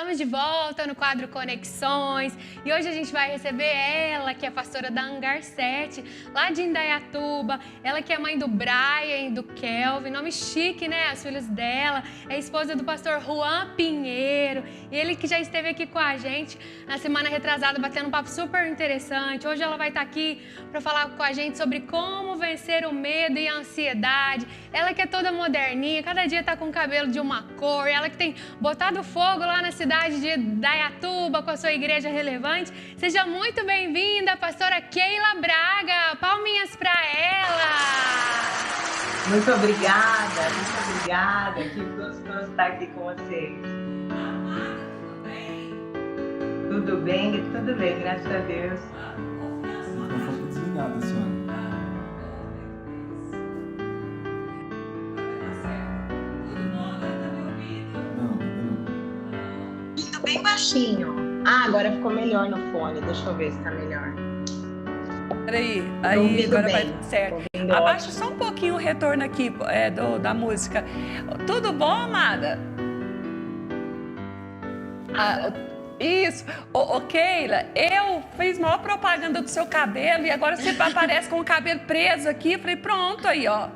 estamos de volta no quadro Conexões e hoje a gente vai receber ela, que é pastora da Hangar 7, lá de Indaiatuba. Ela que é mãe do Brian e do Kelvin, nome chique, né? Os filhos dela. É esposa do pastor Juan Pinheiro e ele que já esteve aqui com a gente na semana retrasada, batendo um papo super interessante. Hoje ela vai estar aqui para falar com a gente sobre como vencer o medo e a ansiedade. Ela que é toda moderninha, cada dia tá com o cabelo de uma cor, ela que tem botado fogo lá na cidade de Indaiatuba com a sua igreja relevante. Seja muito bem-vinda, pastora Keila Braga. Palminhas para ela. Muito obrigada, muito obrigada. Que gostoso estar aqui com vocês. Tudo bem, graças a Deus. Não foi desligada, senhora. Bem baixinho. Agora ficou melhor no fone. Deixa eu ver se tá melhor. Peraí, aí agora bem. vai tudo certo. Abaixa só um pouquinho o retorno aqui da música. Tudo bom, amada? Isso. Ô, Keila, eu fiz maior propaganda do seu cabelo e agora você aparece com o cabelo preso aqui. Eu falei, pronto, aí, ó.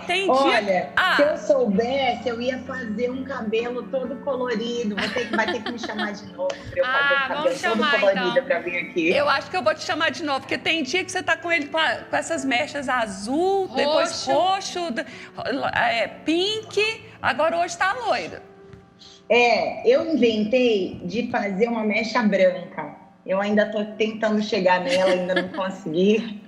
Tem dia... Olha, se eu soubesse, eu ia fazer um cabelo todo colorido. Vai ter que me chamar de novo para eu fazer o cabelo todo colorido então. Para vir aqui. Eu acho que eu vou te chamar de novo, porque tem dia que você tá com ele com essas mechas azul, roxo. Depois roxo, pink, agora hoje tá loiro. Eu inventei de fazer uma mecha branca. Eu ainda tô tentando chegar nela, ainda não consegui.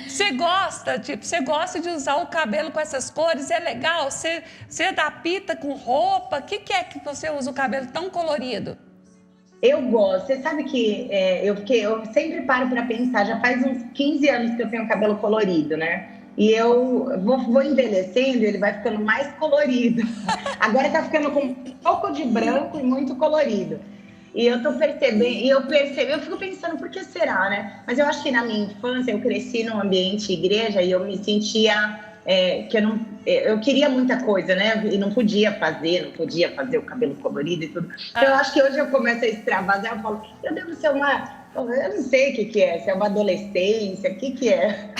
Você gosta de usar o cabelo com essas cores? É legal? Você adapta com roupa? O que é que você usa o cabelo tão colorido? Eu gosto. Você sabe que eu sempre paro para pensar. Já faz uns 15 anos que eu tenho cabelo colorido, né? E eu vou envelhecendo e ele vai ficando mais colorido. Agora tá ficando com um pouco de branco e muito colorido. E eu tô percebendo, eu fico pensando, por que será, né? Mas eu acho que na minha infância eu cresci num ambiente igreja e eu me sentia que eu queria muita coisa, né? E não podia fazer o cabelo colorido e tudo. Então eu acho que hoje eu começo a extravasar, eu falo, eu devo ser eu não sei o que é, se é uma adolescência, o que é?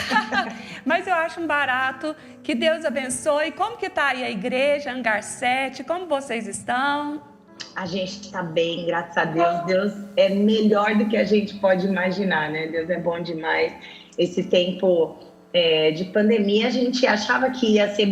Mas eu acho um barato, que Deus abençoe. Como que tá aí a igreja, Hangar 7, como vocês estão? A gente está bem, graças a Deus. Deus é melhor do que a gente pode imaginar, né? Deus é bom demais. Esse tempo de pandemia, a gente achava que ia ser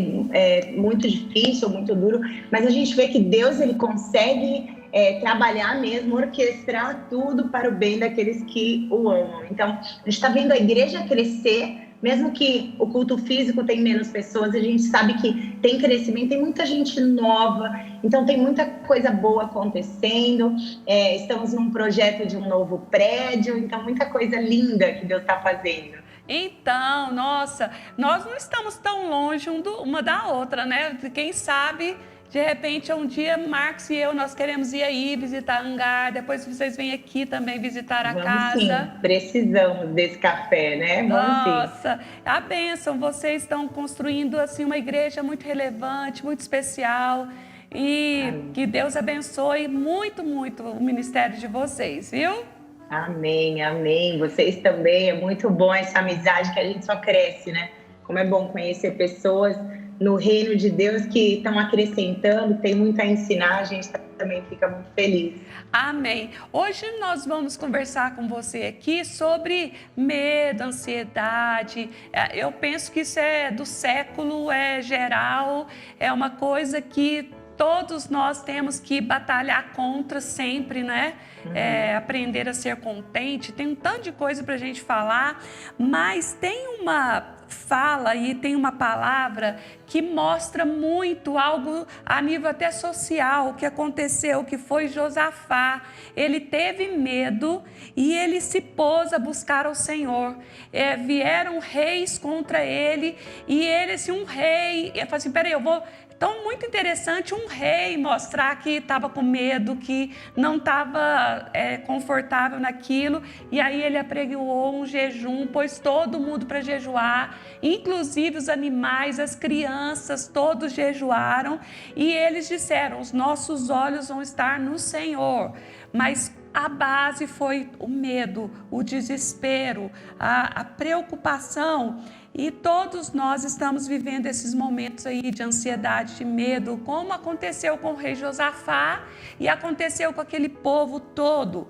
muito difícil, muito duro, mas a gente vê que Deus ele consegue trabalhar mesmo, orquestrar tudo para o bem daqueles que o amam. Então, a gente está vendo a igreja crescer. Mesmo que o culto físico tem menos pessoas, a gente sabe que tem crescimento, tem muita gente nova, então tem muita coisa boa acontecendo. Estamos num projeto de um novo prédio, então muita coisa linda que Deus está fazendo. Então, nossa, nós não estamos tão longe uma da outra, né? Quem sabe... De repente, um dia, Marcos e eu, nós queremos ir aí visitar Hangar, depois vocês vêm aqui também visitar a casa. Sim, precisamos desse café, né? Nossa, a bênção, vocês estão construindo assim uma igreja muito relevante, muito especial e amém. Que Deus abençoe muito, muito o ministério de vocês, viu? Amém, amém. Vocês também, é muito bom essa amizade que a gente só cresce, né? Como é bom conhecer pessoas no reino de Deus que estão acrescentando, tem muito a ensinar, a gente também fica muito feliz. Amém. Hoje nós vamos conversar com você aqui sobre medo, ansiedade. Eu penso que isso é do século, é geral, é uma coisa que todos nós temos que batalhar contra sempre, né? Aprender a ser contente, tem um tanto de coisa para a gente falar, mas tem uma fala e tem uma palavra que mostra muito algo a nível até social, o que aconteceu, que foi Josafá. Ele teve medo e ele se pôs a buscar ao Senhor. Vieram reis contra ele e ele, assim, um rei, ele falou assim, peraí, eu vou Então, muito interessante um rei mostrar que estava com medo, que não estava confortável naquilo, e aí ele apregoou um jejum, pôs todo mundo para jejuar, inclusive os animais, as crianças, todos jejuaram, e eles disseram: os nossos olhos vão estar no Senhor. Mas a base foi o medo, o desespero, a preocupação. E todos nós estamos vivendo esses momentos aí de ansiedade, de medo, como aconteceu com o rei Josafá e aconteceu com aquele povo todo.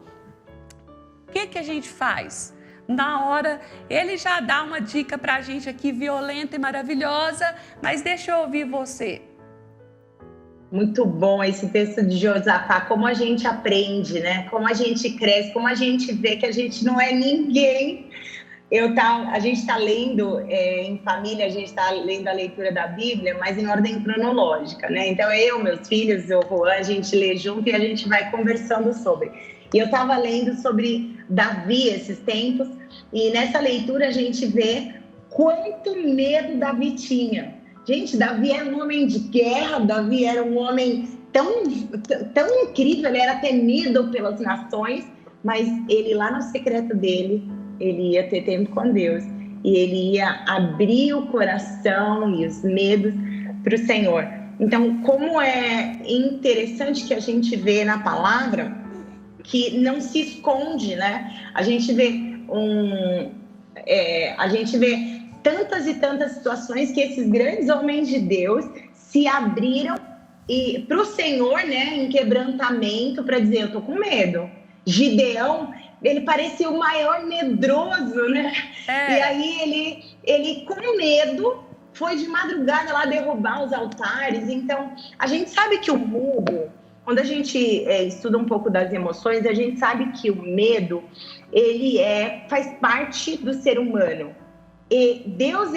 O que a gente faz? Na hora, ele já dá uma dica para a gente aqui, violenta e maravilhosa, mas deixa eu ouvir você. Muito bom esse texto de Josafá, como a gente aprende, né? Como a gente cresce, como a gente vê que a gente não é ninguém. A gente está lendo em família, a gente está lendo a leitura da Bíblia, mas em ordem cronológica, né? Então meus filhos, o Juan, a gente lê junto e a gente vai conversando sobre. E eu estava lendo sobre Davi esses tempos, e nessa leitura a gente vê quanto medo Davi tinha. Gente, Davi era um homem de guerra, Davi era um homem tão incrível, ele era temido pelas nações, mas ele lá no secreto dele, ele ia ter tempo com Deus e ele ia abrir o coração e os medos para o Senhor. Então, como é interessante que a gente vê na palavra que não se esconde, né? A gente vê tantas e tantas situações que esses grandes homens de Deus se abriram e para o Senhor, né, em quebrantamento, para dizer: eu estou com medo. Gideão, ele parecia o maior medroso, né? E aí ele com medo foi de madrugada lá derrubar os altares. Então, a gente sabe que o medo, quando a gente estuda um pouco das emoções, a gente sabe que o medo, ele faz parte do ser humano. E Deus,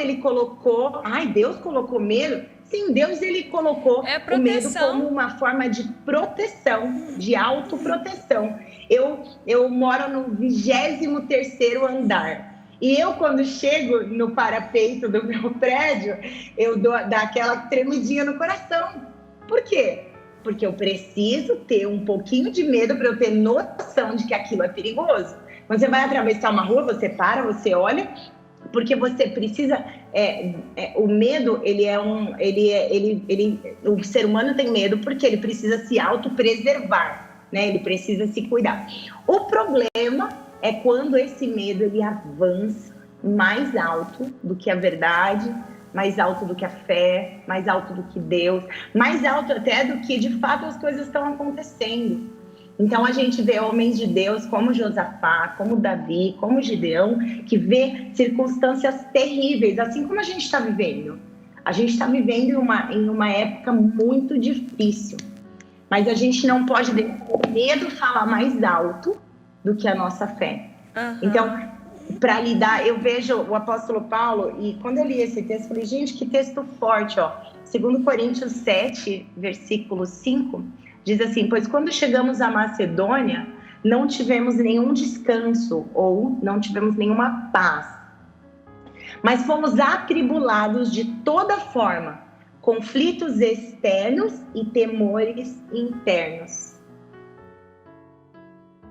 Deus colocou medo? Sim, Deus, ele colocou o medo como uma forma de proteção, de autoproteção. Eu moro no 23º andar. E eu, quando chego no parapeito do meu prédio, eu dou aquela tremidinha no coração. Por quê? Porque eu preciso ter um pouquinho de medo para eu ter noção de que aquilo é perigoso. Quando você vai atravessar uma rua, você para, você olha, porque você precisa. O medo, o ser humano tem medo porque ele precisa se autopreservar, né? Ele precisa se cuidar. O problema é quando esse medo ele avança mais alto do que a verdade, mais alto do que a fé, mais alto do que Deus, mais alto até do que de fato as coisas estão acontecendo. Então a gente vê homens de Deus como Josafá, como Davi, como Gideão, que vê circunstâncias terríveis, assim como a gente está vivendo. A gente está vivendo em uma época muito difícil, mas a gente não pode deixar o medo falar mais alto do que a nossa fé. Uhum. Então, para lidar, eu vejo o apóstolo Paulo, e quando eu li esse texto, eu falei: gente, que texto forte, ó. 2 Coríntios 7, versículo 5, diz assim: pois quando chegamos à Macedônia, não tivemos nenhum descanso, ou não tivemos nenhuma paz, mas fomos atribulados de toda forma, conflitos externos e temores internos.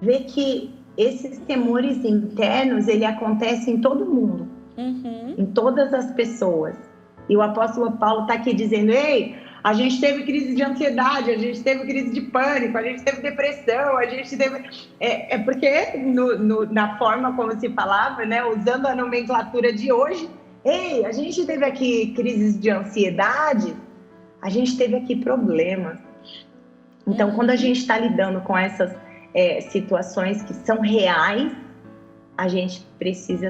Vê que esses temores internos, ele acontece em todo mundo, em todas as pessoas. E o apóstolo Paulo está aqui dizendo: ei, a gente teve crise de ansiedade, a gente teve crise de pânico, a gente teve depressão, a gente teve... porque na forma como se falava, né, usando a nomenclatura de hoje, ei, a gente teve aqui crises de ansiedade, a gente teve aqui problemas. Então, quando a gente está lidando com essas situações que são reais, a gente precisa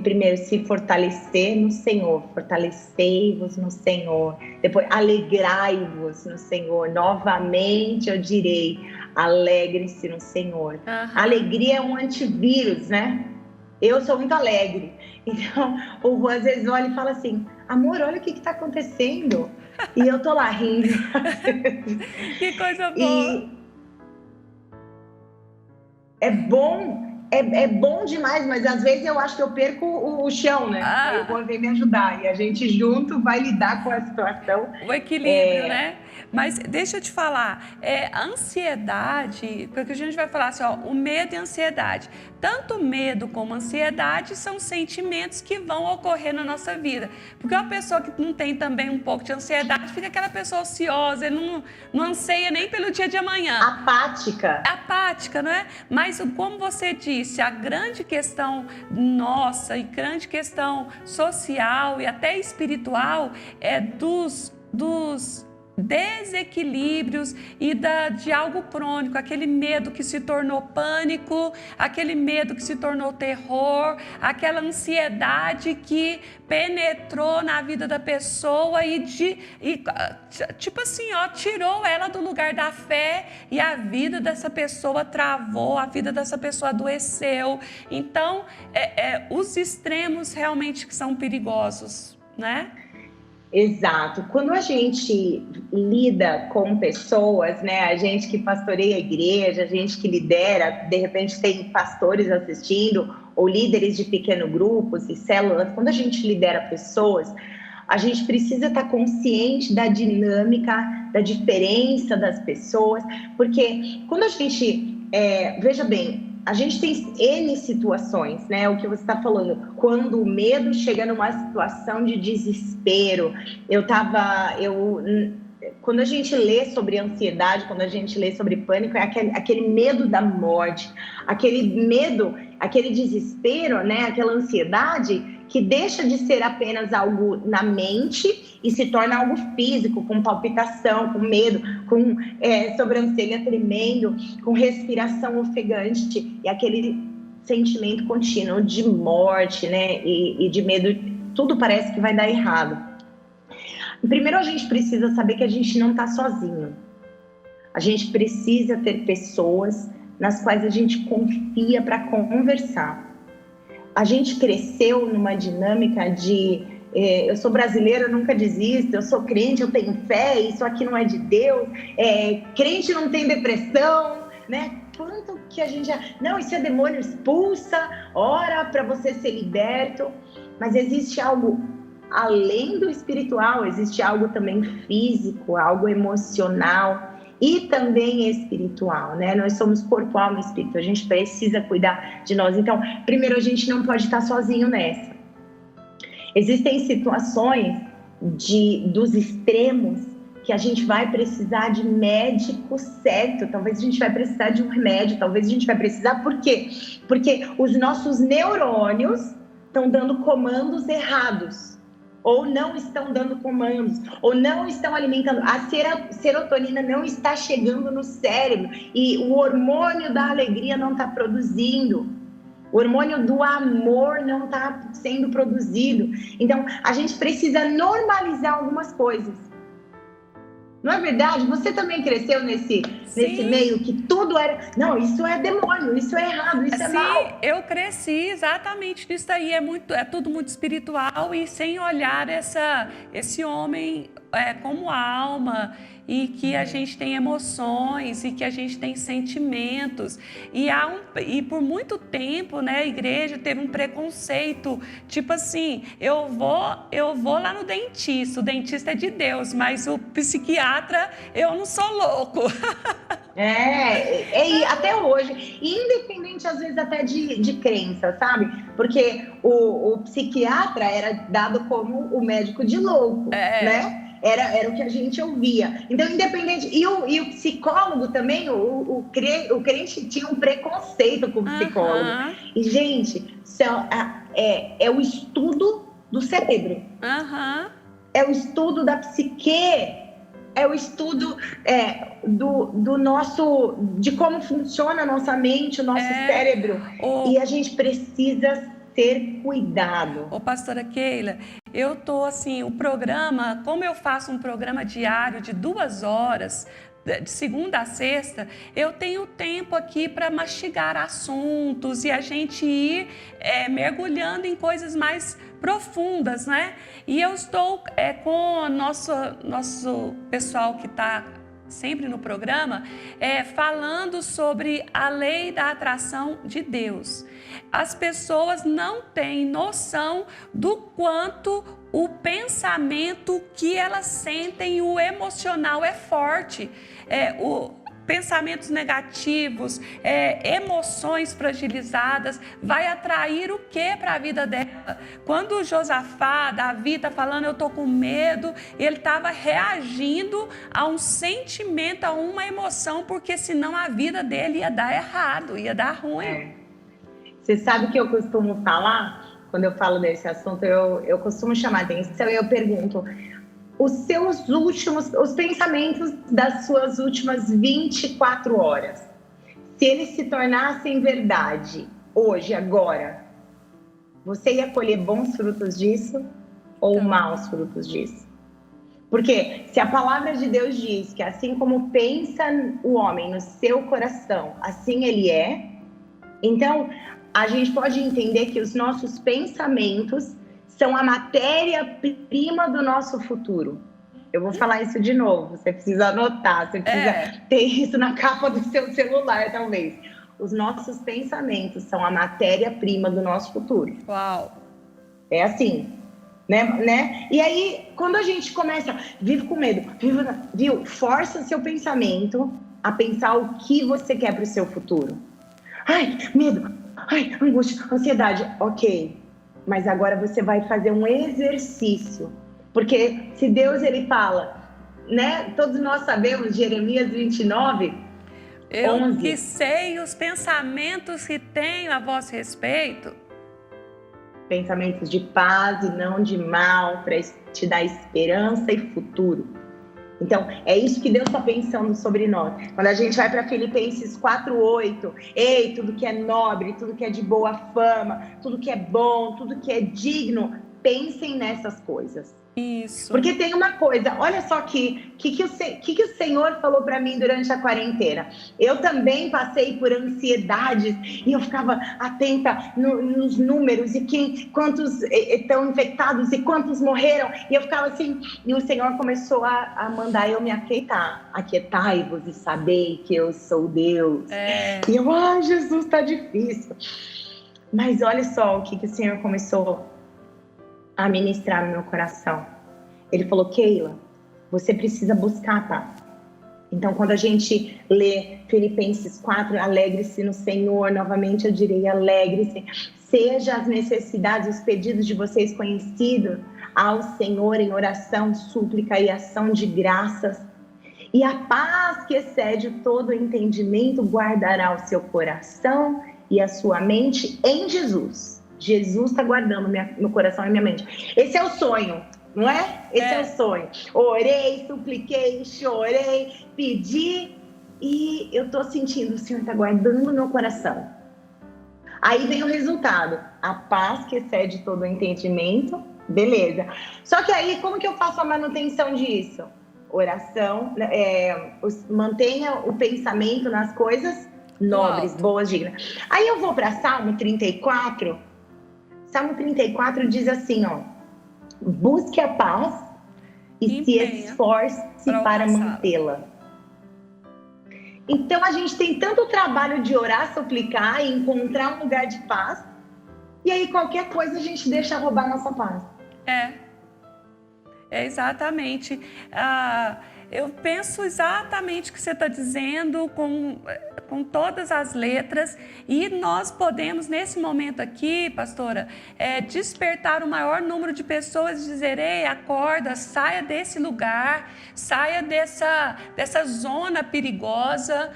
primeiro se fortalecer no Senhor, fortalecei-vos no Senhor, depois alegrai-vos no Senhor, novamente eu direi, alegre-se no Senhor. Alegria é um antivírus, né? Eu sou muito alegre, então o Juan às vezes olha e fala assim: amor, olha o que está acontecendo, e eu tô lá rindo. Que coisa boa! É bom é bom demais, mas às vezes eu acho que eu perco o chão, né? Aí o Juan vem me ajudar e a gente junto vai lidar com a situação. O equilíbrio, né? Mas deixa eu te falar, a ansiedade, porque a gente vai falar assim, ó, o medo e a ansiedade. Tanto medo como ansiedade são sentimentos que vão ocorrer na nossa vida. Porque uma pessoa que não tem também um pouco de ansiedade, fica aquela pessoa ociosa, não anseia nem pelo dia de amanhã. Apática, não é? Mas como você disse, a grande questão nossa e grande questão social e até espiritual é dos desequilíbrios e de algo crônico, aquele medo que se tornou pânico, aquele medo que se tornou terror, aquela ansiedade que penetrou na vida da pessoa e tipo assim, ó, tirou ela do lugar da fé e a vida dessa pessoa travou, a vida dessa pessoa adoeceu. Então, os extremos realmente que são perigosos, né? Exato. Quando a gente lida com pessoas, né, a gente que pastoreia a igreja, a gente que lidera, de repente tem pastores assistindo, ou líderes de pequenos grupos e células, quando a gente lidera pessoas, a gente precisa estar consciente da dinâmica, da diferença das pessoas, porque quando a gente, veja bem, a gente tem N situações, né? O que você está falando, quando o medo chega numa situação de desespero. Quando a gente lê sobre ansiedade, quando a gente lê sobre pânico, é aquele medo da morte, aquele medo, aquele desespero, né? Aquela ansiedade que deixa de ser apenas algo na mente e se torna algo físico, com palpitação, com medo, com sobrancelha tremendo, com respiração ofegante e aquele sentimento contínuo de morte, né? E de medo, tudo parece que vai dar errado. Primeiro a gente precisa saber que a gente não está sozinho. A gente precisa ter pessoas nas quais a gente confia para conversar. A gente cresceu numa dinâmica de eu sou brasileiro, eu nunca desisto, eu sou crente, eu tenho fé, isso aqui não é de Deus, crente não tem depressão, né? Quanto que a gente já... Não, isso é demônio, expulsa, ora para você ser liberto. Mas existe algo além do espiritual, existe algo também físico, algo emocional e também espiritual, né? Nós somos corpo, alma e espírito, a gente precisa cuidar de nós. Então, primeiro, a gente não pode estar sozinho nessa. Existem situações dos extremos que a gente vai precisar de médico certo, talvez a gente vai precisar de um remédio, talvez a gente vai precisar, por quê? Porque os nossos neurônios estão dando comandos errados, ou não estão dando comandos, ou não estão alimentando, a serotonina não está chegando no cérebro, e o hormônio da alegria não está produzindo, o hormônio do amor não está sendo produzido. Então, a gente precisa normalizar algumas coisas. Não é verdade? Você também cresceu nesse meio que tudo era... Não, isso é demônio, isso é errado, isso é mal. Sim, eu cresci exatamente nisso aí. É tudo muito espiritual e sem olhar esse homem como alma, e que a gente tem emoções e que a gente tem sentimentos. E por muito tempo, né, a igreja teve um preconceito, tipo assim, eu vou lá no dentista, o dentista é de Deus, mas o psiquiatra, eu não sou louco. Até hoje, independente às vezes até de crença, sabe? Porque o psiquiatra era dado como o médico de louco, né? Era o que a gente ouvia. Então, independente... E o psicólogo também, o crente tinha um preconceito com o psicólogo. E, gente, é o estudo do cérebro. É o estudo da psique. É o estudo do nosso... De como funciona a nossa mente, o nosso cérebro. E a gente precisa ter cuidado. Pastora Keila, eu tô assim, o programa, como eu faço um programa diário de 2 horas, de segunda a sexta, eu tenho tempo aqui para mastigar assuntos e a gente ir mergulhando em coisas mais profundas, né? E eu estou com o nosso pessoal que está sempre no programa, falando sobre a lei da atração de Deus. As pessoas não têm noção do quanto o pensamento que elas sentem, o emocional é forte. Pensamentos negativos, emoções fragilizadas, vai atrair o que para a vida dela? Quando Josafá, Davi está falando, eu estou com medo, ele estava reagindo a um sentimento, a uma emoção, porque senão a vida dele ia dar errado, ia dar ruim. Você sabe o que eu costumo falar? Quando eu falo desse assunto, eu costumo chamar atenção e eu pergunto: os pensamentos das suas últimas 24 horas, se eles se tornassem verdade hoje, agora, você ia colher bons frutos disso ou maus frutos disso? Porque se a palavra de Deus diz que assim como pensa o homem no seu coração, assim ele é, então a gente pode entender que os nossos pensamentos são a matéria-prima do nosso futuro. Eu vou falar isso de novo, você precisa anotar, você precisa ter isso na capa do seu celular, talvez. Os nossos pensamentos são a matéria-prima do nosso futuro. Uau! É assim, né? E aí, quando a gente começa, vive com medo, força seu pensamento a pensar o que você quer para o seu futuro. Ai, medo, ai, angústia, ansiedade, ok. Mas agora você vai fazer um exercício. Porque se Deus, ele fala, né? Todos nós sabemos, Jeremias 29, eu 11. Que sei os pensamentos que tenho a vosso respeito. Pensamentos de paz e não de mal, para te dar esperança e futuro. Então, é isso que Deus está pensando sobre nós. Quando a gente vai para Filipenses 4:8, ei, tudo que é nobre, tudo que é de boa fama, tudo que é bom, tudo que é digno, pensem nessas coisas. Isso. Porque tem uma coisa, olha só que o Senhor falou para mim durante a quarentena. Eu também passei por ansiedades e eu ficava atenta nos números e quantos estão infectados e quantos morreram. E eu ficava assim, e o Senhor começou a mandar eu me aquietar. Aquietai-vos e sabei que eu sou Deus. E eu, Jesus, tá difícil. Mas olha só o que o Senhor começou a ministrar no meu coração. Ele falou: Keila, você precisa buscar a paz. Então, quando a gente lê Filipenses 4, alegre-se no Senhor, novamente eu direi, alegre-se. Seja as necessidades, os pedidos de vocês conhecidos ao Senhor em oração, súplica e ação de graças. E a paz que excede todo entendimento guardará o seu coração e a sua mente em Jesus. Jesus está guardando meu coração e minha mente. Esse é o sonho, não é? Esse é o sonho. Orei, supliquei, chorei, pedi e eu estou sentindo, o Senhor está guardando meu coração. Aí vem o resultado. A paz que excede todo o entendimento, beleza. Só que aí, como que eu faço a manutenção disso? Oração, mantenha o pensamento nas coisas nobres, boas, dignas. Aí eu vou para Salmo 34. Salmo 34 diz assim, ó: busque a paz e se esforce para mantê-la. Então a gente tem tanto trabalho de orar, suplicar e encontrar um lugar de paz, e aí qualquer coisa a gente deixa roubar nossa paz. Exatamente. Eu penso exatamente o que você está dizendo com todas as letras, e nós podemos, nesse momento aqui, pastora, despertar o maior número de pessoas e dizer: ei, acorda, saia desse lugar, saia dessa zona perigosa,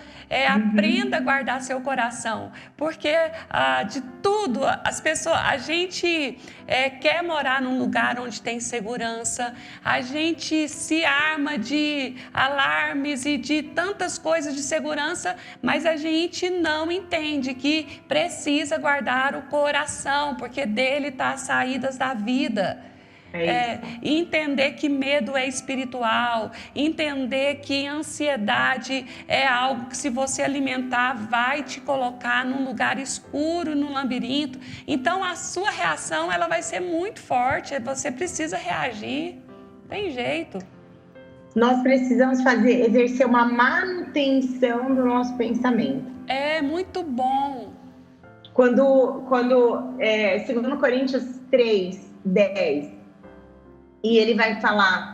aprenda a guardar seu coração, porque de tudo, a gente quer morar num lugar onde tem segurança, a gente se arma de alarmes e de tantas coisas de segurança, mas a gente não entende que precisa guardar o coração, porque dele está as saídas da vida. Entender que medo é espiritual, entender que ansiedade é algo que, se você alimentar, vai te colocar num lugar escuro, num labirinto. Então a sua reação, ela vai ser muito forte, você precisa reagir, tem jeito. nós precisamos exercer uma manutenção do nosso pensamento. É muito bom. Quando 2 Coríntios 3:10, e ele vai falar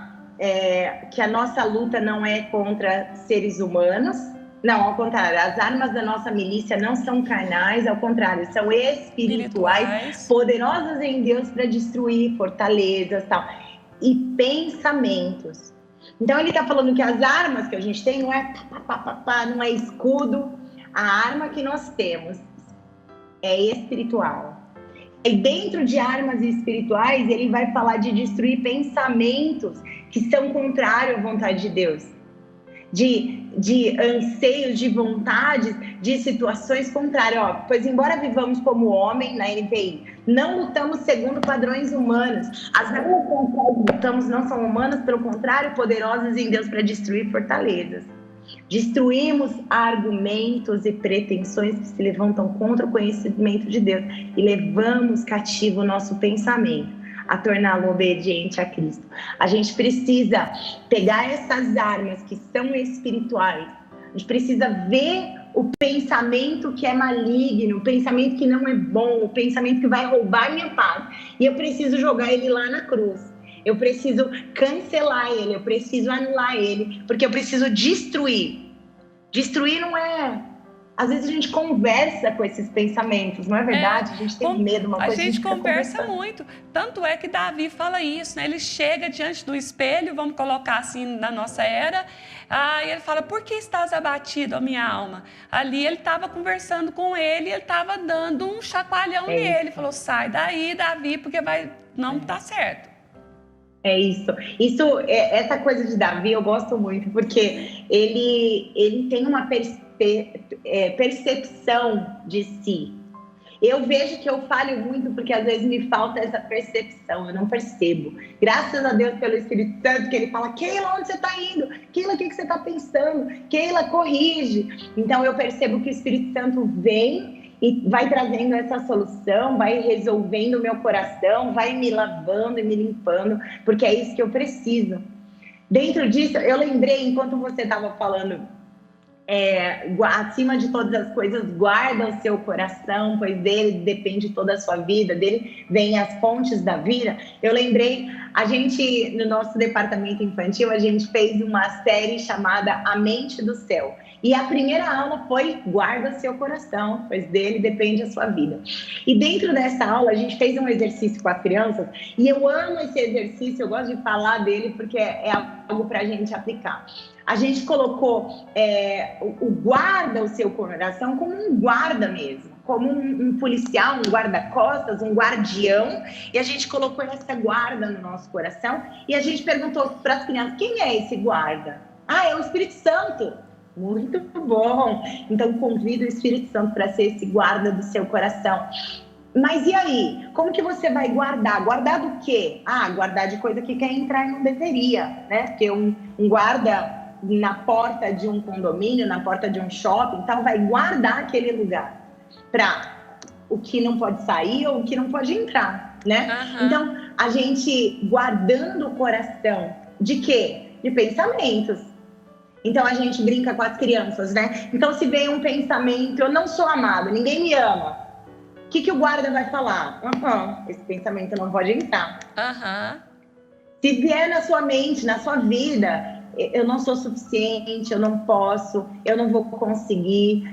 que a nossa luta não é contra seres humanos, não, ao contrário, as armas da nossa milícia não são carnais, ao contrário, são espirituais. Poderosas em Deus para destruir fortalezas, tal, e pensamentos. Então ele está falando que as armas que a gente tem não é não é escudo. A arma que nós temos é espiritual. E dentro de armas espirituais, ele vai falar de destruir pensamentos que são contrários à vontade de Deus. De anseios, de vontades, de situações contrárias. Pois embora vivamos como homem, na NVI, não lutamos segundo padrões humanos. As armas com as quais lutamos não são humanas, pelo contrário, poderosas em Deus para destruir fortalezas. Destruímos argumentos e pretensões que se levantam contra o conhecimento de Deus e levamos cativo o nosso pensamento a torná-lo obediente a Cristo. A gente precisa pegar essas armas que são espirituais, a gente precisa ver o pensamento que é maligno, o pensamento que não é bom, o pensamento que vai roubar minha paz, e eu preciso jogar ele lá na cruz. Eu preciso cancelar ele, eu preciso anular ele, porque eu preciso destruir. Destruir não é... Às vezes a gente conversa com esses pensamentos, não é verdade? A gente tem medo, uma coisa a gente conversa conversando. muito. Tanto é que Davi fala isso, né? Ele chega diante do espelho, vamos colocar assim na nossa era, e ele fala, por que estás abatido, ó minha alma? Ali ele estava conversando com ele, ele estava dando um chacoalhão nele. Ele falou, sai daí, Davi, porque não tá certo. É isso. Essa coisa de Davi eu gosto muito, porque ele tem uma percepção de si. Eu vejo que eu falho muito porque às vezes me falta essa percepção, eu não percebo. Graças a Deus pelo Espírito Santo, que ele fala, Keila, onde você está indo? Keila, o que você está pensando? Keila, corrige. Então eu percebo que o Espírito Santo vem e vai trazendo essa solução, vai resolvendo o meu coração, vai me lavando e me limpando, porque é isso que eu preciso. Dentro disso, eu lembrei, enquanto você estava falando, acima de todas as coisas, guarda o seu coração, pois dele depende toda a sua vida, dele vem as fontes da vida. Eu lembrei, a gente, no nosso departamento infantil, a gente fez uma série chamada A Mente do Céu. E a primeira aula foi guarda seu coração, pois dele depende a sua vida. E dentro dessa aula a gente fez um exercício com as crianças e eu amo esse exercício, eu gosto de falar dele porque é algo para a gente aplicar. A gente colocou o guarda o seu coração como um guarda mesmo, como um policial, um guarda-costas, um guardião, e a gente colocou essa guarda no nosso coração e a gente perguntou para as crianças, quem é esse guarda? É o Espírito Santo. Muito bom! Então convido o Espírito Santo para ser esse guarda do seu coração. Mas e aí? Como que você vai guardar? Guardar do quê? Guardar de coisa que quer entrar e não deveria, né? Porque um guarda na porta de um condomínio, na porta de um shopping, então vai guardar aquele lugar para o que não pode sair ou o que não pode entrar, né? Uhum. Então, a gente guardando o coração de quê? De pensamentos. Então, a gente brinca com as crianças, né? Então, se vem um pensamento, eu não sou amado, ninguém me ama, o que o guarda vai falar? Esse pensamento não pode entrar. Se vier na sua mente, na sua vida, eu não sou suficiente, eu não posso, eu não vou conseguir,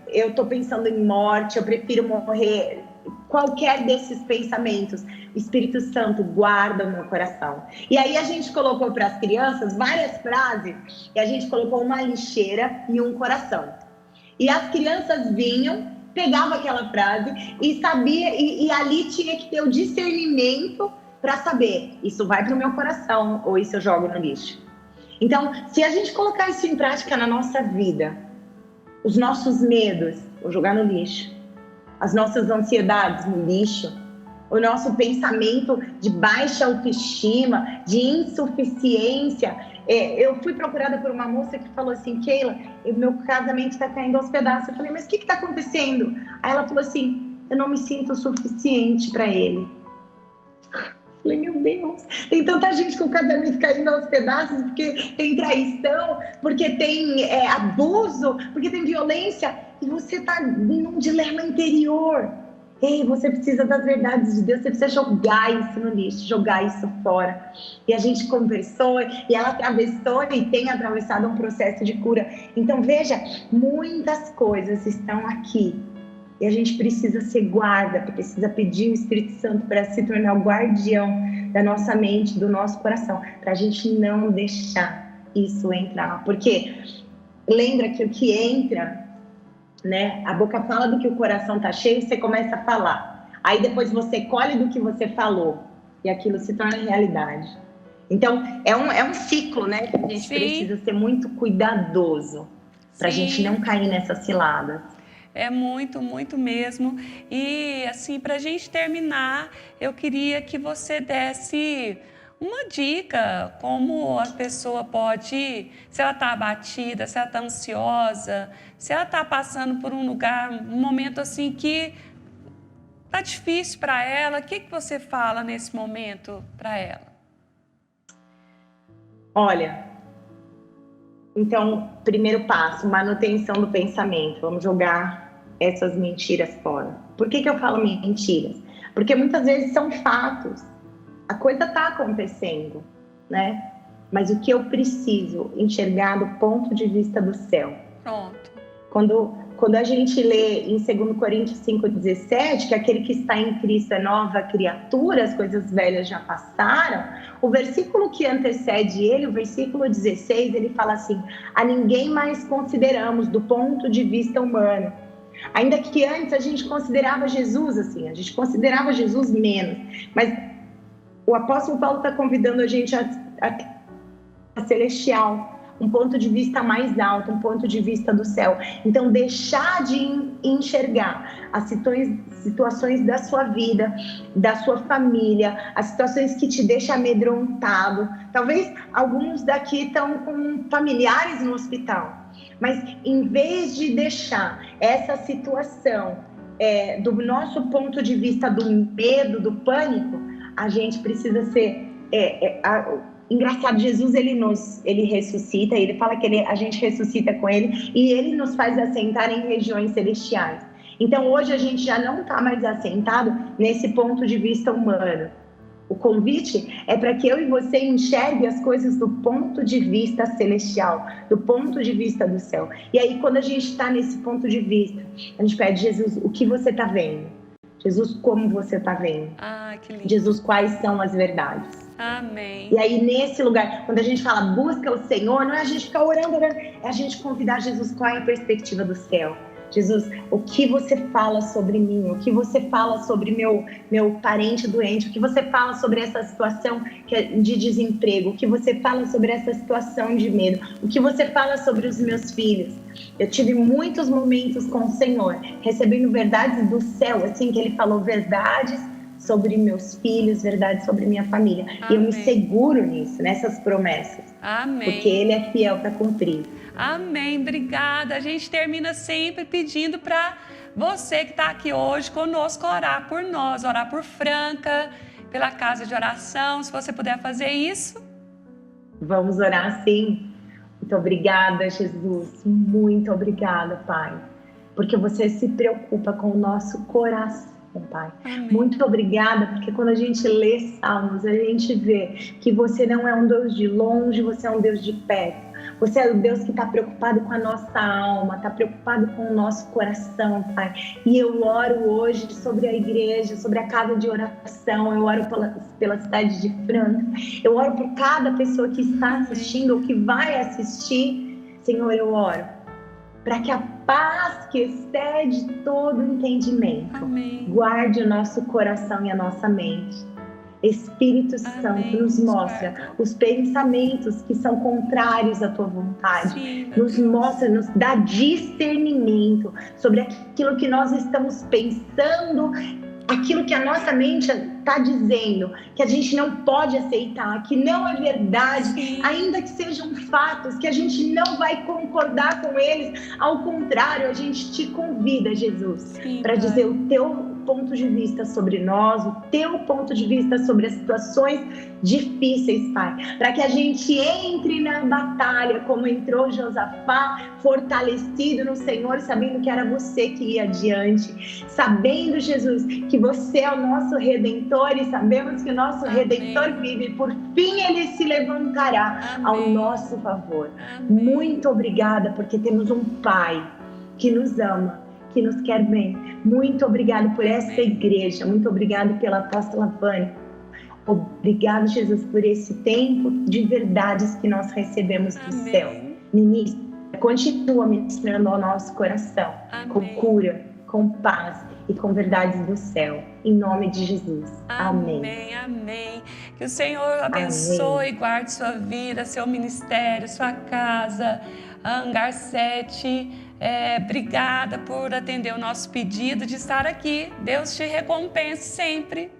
eu estou pensando em morte, eu prefiro morrer. Qualquer desses pensamentos, o Espírito Santo guarda o meu coração. E aí a gente colocou para as crianças várias frases e a gente colocou uma lixeira e um coração. E as crianças vinham, pegavam aquela frase e sabia, e ali tinha que ter o discernimento para saber, isso vai para o meu coração ou isso eu jogo no lixo. Então, se a gente colocar isso em prática na nossa vida, os nossos medos, vou jogar no lixo. As nossas ansiedades no lixo, o nosso pensamento de baixa autoestima, de insuficiência. Eu fui procurada por uma moça que falou assim, Keila, meu casamento está caindo aos pedaços. Eu falei, mas o que está acontecendo? Aí ela falou assim, eu não me sinto suficiente para ele. Falei, meu Deus, tem tanta gente com o casamento caindo aos pedaços porque tem traição, porque tem abuso, porque tem violência, e você está num dilema interior. Ei, você precisa das verdades de Deus, você precisa jogar isso no lixo, jogar isso fora. E a gente conversou, e ela atravessou e tem atravessado um processo de cura. Então, veja, muitas coisas estão aqui. E a gente precisa ser guarda, precisa pedir o Espírito Santo para se tornar o guardião da nossa mente, do nosso coração, para a gente não deixar isso entrar. Porque lembra que o que entra, né? A boca fala do que o coração está cheio, você começa a falar. Aí depois você colhe do que você falou e aquilo se torna realidade. Então, é um ciclo, né? Que a gente precisa ser muito cuidadoso para a gente não cair nessas ciladas. É muito, muito mesmo. E assim, para a gente terminar, eu queria que você desse uma dica, como a pessoa pode, se ela está abatida, se ela está ansiosa, se ela está passando por um lugar, um momento assim que está difícil para ela, o que você fala nesse momento para ela? Olha, então, primeiro passo, manutenção do pensamento. Vamos jogar essas mentiras fora. Por que eu falo mentiras? Porque muitas vezes são fatos. A coisa está acontecendo, né? Mas o que eu preciso enxergar do ponto de vista do céu. Pronto. Quando a gente lê em 2 Coríntios 5,17, que aquele que está em Cristo é nova criatura, as coisas velhas já passaram, o versículo que antecede ele, o versículo 16, ele fala assim: a ninguém mais consideramos do ponto de vista humano. Ainda que antes a gente considerava Jesus assim, a gente considerava Jesus menos. Mas o apóstolo Paulo está convidando a gente a celestial, um ponto de vista mais alto, um ponto de vista do céu. Então, deixar de enxergar as situações da sua vida, da sua família, as situações que te deixam amedrontado. Talvez alguns daqui estão com familiares no hospital, mas em vez de deixar essa situação do nosso ponto de vista do medo, do pânico, a gente precisa ser... Engraçado, Jesus, ele ressuscita, ele fala que a gente ressuscita com ele e ele nos faz assentar em regiões celestiais. Então, hoje a gente já não está mais assentado nesse ponto de vista humano. O convite é para que eu e você enxergue as coisas do ponto de vista celestial, do ponto de vista do céu. E aí, quando a gente está nesse ponto de vista, a gente pede: Jesus, o que você está vendo? Jesus, como você está vendo? Ah, que lindo. Jesus, quais são as verdades? Amém. E aí, nesse lugar, quando a gente fala busca o Senhor, não é a gente ficar orando, é a gente convidar Jesus, qual é a perspectiva do céu? Jesus, o que você fala sobre mim? O que você fala sobre meu parente doente? O que você fala sobre essa situação de desemprego? O que você fala sobre essa situação de medo? O que você fala sobre os meus filhos? Eu tive muitos momentos com o Senhor, recebendo verdades do céu, assim que Ele falou verdades sobre meus filhos, verdades sobre minha família. Amém. E eu me seguro nisso, nessas promessas. Amém. Porque Ele é fiel para cumprir. Amém, obrigada. A gente termina sempre pedindo para você que está aqui hoje conosco orar por nós, orar por Franca, pela casa de oração. Se você puder fazer isso. Vamos orar sim. Muito obrigada, Jesus. Muito obrigada, Pai. Porque você se preocupa com o nosso coração, Pai. Amém. Muito obrigada, porque quando a gente lê Salmos, a gente vê que você não é um Deus de longe, você é um Deus de perto. Você é o Deus que está preocupado com a nossa alma, está preocupado com o nosso coração, Pai. E eu oro hoje sobre a igreja, sobre a casa de oração, eu oro pela cidade de Franca, eu oro por cada pessoa que está assistindo ou que vai assistir. Senhor, eu oro para que a paz que excede todo entendimento, Amém, guarde o nosso coração e a nossa mente. Espírito Santo, Amém, nos mostra os pensamentos que são contrários à tua vontade. Sim, nos mostra, nos dá discernimento sobre aquilo que nós estamos pensando, aquilo que a nossa mente está dizendo, que a gente não pode aceitar, que não é verdade, Sim. ainda que sejam fatos, que a gente não vai concordar com eles. Ao contrário, a gente te convida, Jesus, para dizer o teu ponto de vista sobre nós, o teu ponto de vista sobre as situações difíceis, Pai. Para que a gente entre na batalha como entrou Josafá, fortalecido no Senhor, sabendo que era você que ia adiante. Sabendo, Jesus, que você é o nosso Redentor e sabemos que o nosso Amém. Redentor vive. Por fim, ele se levantará ao Amém. nosso favor. Amém. Muito obrigada, porque temos um Pai que nos ama, que nos quer bem. Muito obrigada por essa igreja. Muito obrigada pela apóstola Vânia. Obrigado, Jesus, por esse tempo de verdades que nós recebemos do Amém. céu. Ministra, continua ministrando ao nosso coração, com Amém. cura, com paz e com verdades do céu. Em nome de Jesus. Amém. Amém, amém. Que o Senhor abençoe e guarde sua vida, seu ministério, sua casa. A Hangar 7, obrigada por atender o nosso pedido de estar aqui. Deus te recompense sempre.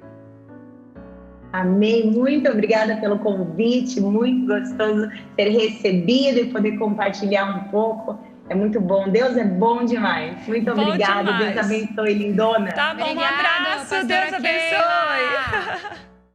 Amém. Muito obrigada pelo convite. Muito gostoso ser recebido e poder compartilhar um pouco. É muito bom. Deus é bom demais. Muito Bom obrigada. demais. Deus abençoe, lindona. Tá bom, um Obrigada, abraço. pastora Deus Keila. abençoe.